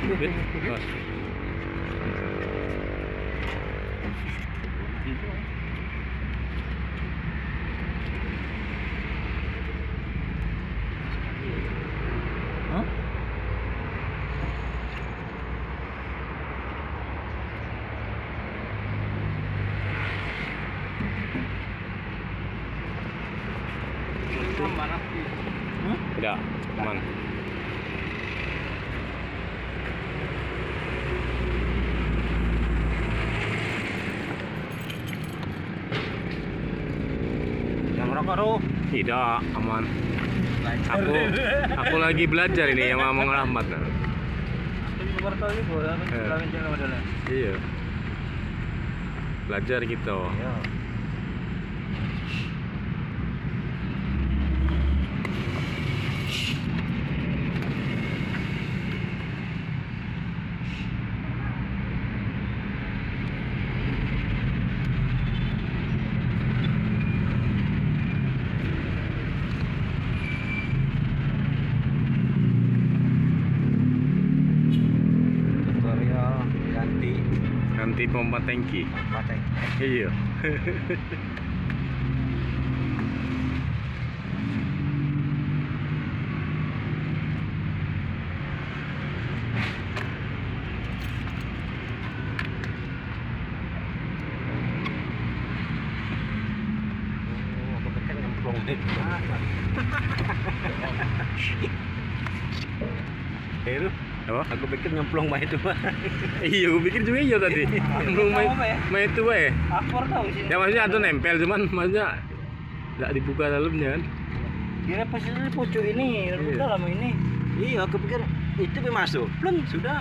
Mas. Hah? Tidak, aman. Yang merokok tuh. Tidak, aman. Aku lagi belajar ini yang ngomong rahmat. Nah. Iya. Belajar gitu. Ya. Tutorial ganti Nanti pompa tangki. patek. Iya. Oh, aku pikir nyemplung deh. Itu, Apa? aku pikir nyemplung mah itu mah. Iya, aku pikir juga iya tadi. Belum main itu ya. Akor tau sih. Ya maksudnya itu nempel cuman maksudnya nggak dibuka dalamnya kan. Kira pasti di pucuk ini, Iya. dalam ini. Iya, aku pikir itu masuk. Belum, sudah.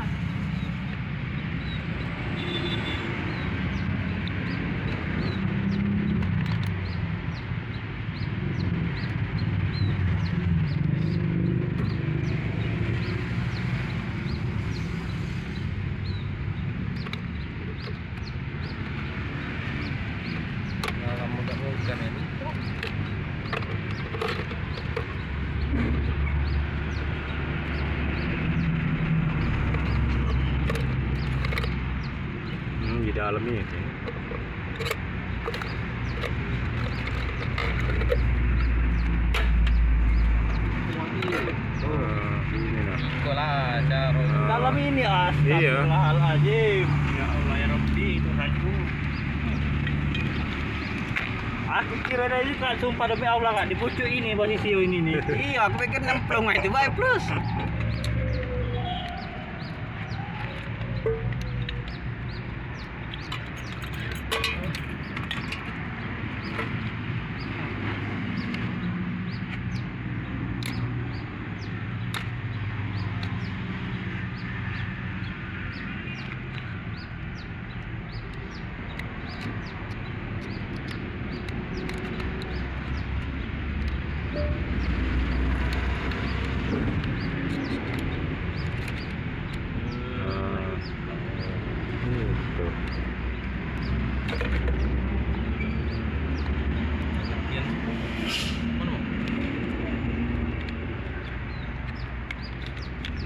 Dalam mudah-mudahan ini. Di dalam ini. Ini nah. Sekolah cara Ah. dalam ini Iya. astagfirullahaladzim. Ya Allah ya Rabbi, Tuhanku. Aku kira dari kak sumpah demi Allah kak di pucuk ini posisi ini nih. Iya, aku pikir nyemplung itu baik plus. Gitu.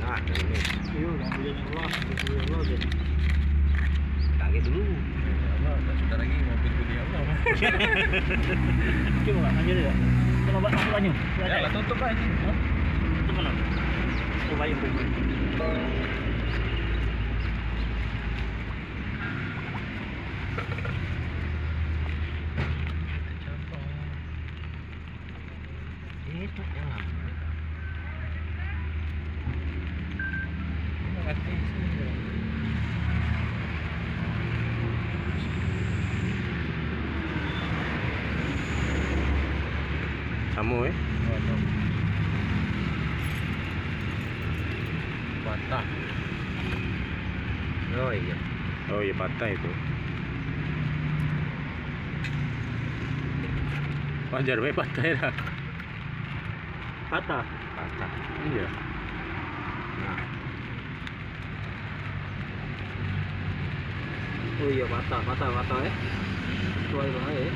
Nah, ini. Iya, alhamdulillah, alhamdulillah jadi. Kaget dulu. Allah, sudah lagi mobil punya Allah. Coba nggak lanjut ya? Coba aku lanjut. Ya lah tutup aja. Itu mana? Coba yang itu yang Kamu ya? Patah. oh iya. Oh iya patah itu. Wajar bae patah ya. Patah. Patah. Iya. Nah. Oh iya patah ya. Tuai banget ya.